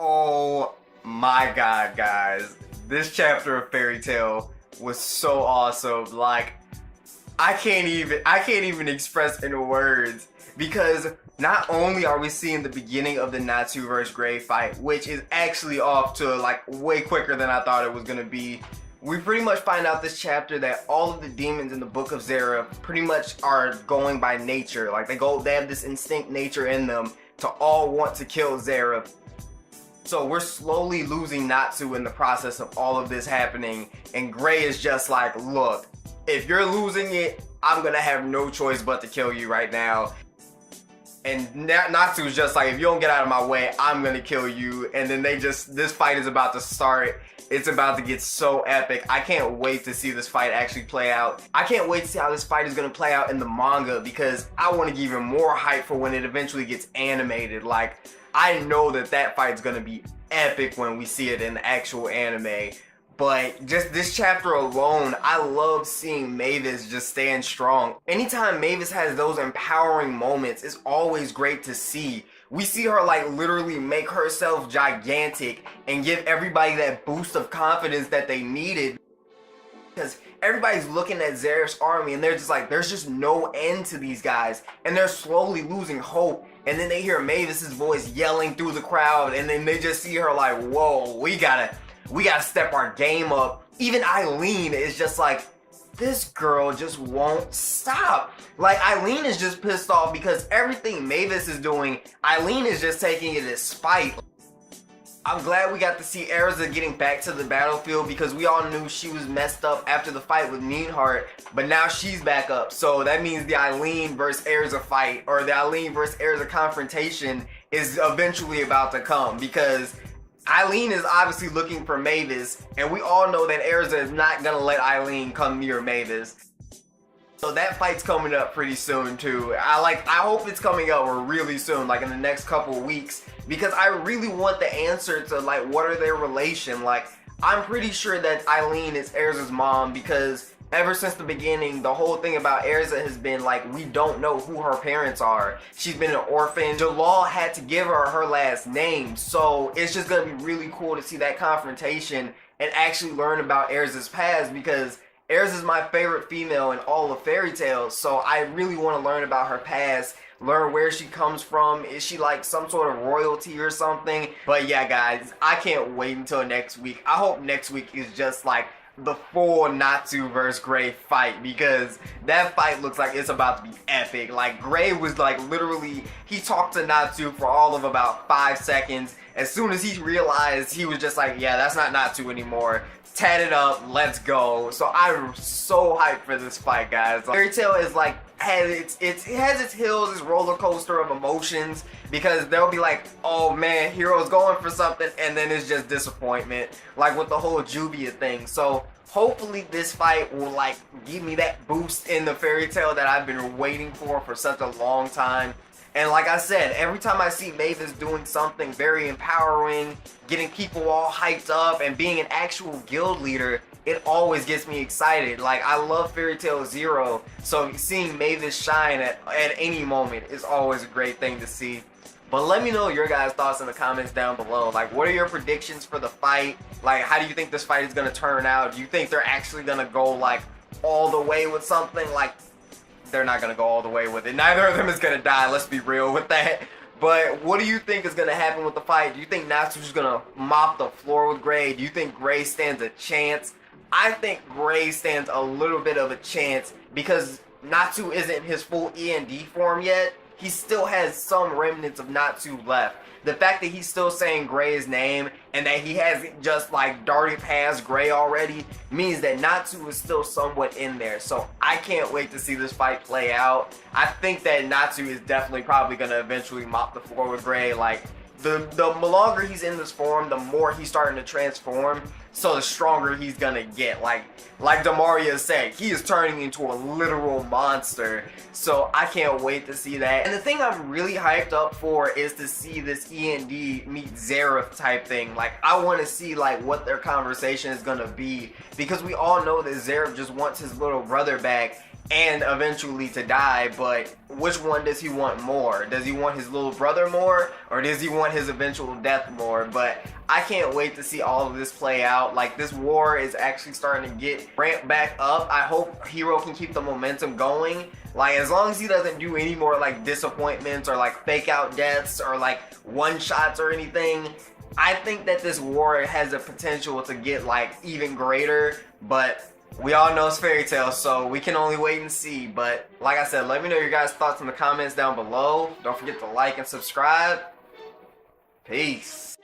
Oh my god, guys. This chapter of Fairy Tail was so awesome. Like, I can't even express in words, because not only are we seeing the beginning of the Natsu vs. Gray fight, which is actually off to like way quicker than I thought it was gonna be. We pretty much find out this chapter that all of the demons in the Book of Zera pretty much are going by nature. Like they have this instinct nature in them to all want to kill Zera. So we're slowly losing Natsu in the process of all of this happening, and Gray is just like, look, if you're losing it, I'm gonna have no choice but to kill you right now. And Natsu's just like, if you don't get out of my way, I'm gonna kill you. And then this fight is about to start. It's about to get so epic. I can't wait to see this fight actually play out. I can't wait to see how this fight is gonna play out in the manga, because I want to get even more hype for when it eventually gets animated. Like, I know that fight's gonna be epic when we see it in the actual anime. But just this chapter alone, I love seeing Mavis just stand strong. Anytime Mavis has those empowering moments, it's always great to see. We see her like literally make herself gigantic and give everybody that boost of confidence that they needed. Because everybody's looking at Zeref's army and they're just like, there's just no end to these guys. And they're slowly losing hope. And then they hear Mavis's voice yelling through the crowd, and then they just see her like, whoa, we gotta step our game up. Even Eileen is just like, this girl just won't stop. Like, Eileen is just pissed off because everything Mavis is doing, Eileen is just taking it as spite. I'm glad we got to see Erza getting back to the battlefield, because we all knew she was messed up after the fight with Meanheart, but now she's back up. So that means the Eileen versus Erza fight, or the Eileen versus Erza confrontation, is eventually about to come, because Eileen is obviously looking for Mavis, and we all know that Erza is not gonna let Eileen come near Mavis. So that fight's coming up pretty soon too. I hope it's coming up really soon, like in the next couple of weeks, because I really want the answer to like, what are their relation? Like, I'm pretty sure that Eileen is Erza's mom, because ever since the beginning, the whole thing about Erza has been like, we don't know who her parents are. She's been an orphan. Jalal had to give her her last name. So it's just gonna be really cool to see that confrontation and actually learn about Erza's past, because Erza's my favorite female in all of Fairy Tail. So I really want to learn about her past, learn where she comes from. Is she like some sort of royalty or something? But yeah, guys, I can't wait until next week. I hope next week is just like the full Natsu vs. Gray fight, because that fight looks like it's about to be epic. Like, Gray was like literally, he talked to Natsu for all of about 5 seconds. As soon as he realized, he was just like, yeah, that's not Natsu anymore. Tat it up, let's go. So I'm so hyped for this fight, guys. Fairy Tail is like, it has its hills, its roller coaster of emotions, because they'll be like, oh man, hero's going for something, and then it's just disappointment, like with the whole Juvia thing. So hopefully this fight will like give me that boost in the Fairy Tail that I've been waiting for such a long time. And like I said, every time I see Mavis doing something very empowering, getting people all hyped up, and being an actual guild leader, it always gets me excited. Like, I love Fairy Tail Zero, so seeing Mavis shine at any moment is always a great thing to see. But let me know your guys' thoughts in the comments down below. Like, what are your predictions for the fight? Like, how do you think this fight is going to turn out? Do you think they're actually going to go, like, all the way with something? Like, they're not going to go all the way with it. Neither of them is going to die, let's be real with that. But what do you think is going to happen with the fight? Do you think Natsu's going to mop the floor with Gray? Do you think Gray stands a chance? I think Gray stands a little bit of a chance, because Natsu isn't his full END form yet. He still has some remnants of Natsu left. The fact that he's still saying Gray's name and that he hasn't just like darted past Gray already means that Natsu is still somewhat in there. So I can't wait to see this fight play out. I think that Natsu is definitely probably going to eventually mop the floor with Gray. Like, the longer he's in this form, the more he's starting to transform, so the stronger he's gonna get. Like Demaria said, he is turning into a literal monster. So I can't wait to see that. And the thing I'm really hyped up for is to see this END meet Zeref type thing. Like, I want to see like what their conversation is gonna be, because we all know that Zeref just wants his little brother back, and eventually to die, but which one does he want more? Does he want his little brother more, or does he want his eventual death more? But I can't wait to see all of this play out. Like, this war is actually starting to get ramped back up. I hope Hero can keep the momentum going. Like, as long as he doesn't do any more like disappointments or like fake out deaths or like one shots or anything, I think that this war has the potential to get like even greater. But we all know it's Fairy Tail, so we can only wait and see. But like I said, let me know your guys' thoughts in the comments down below. Don't forget to like and subscribe. Peace.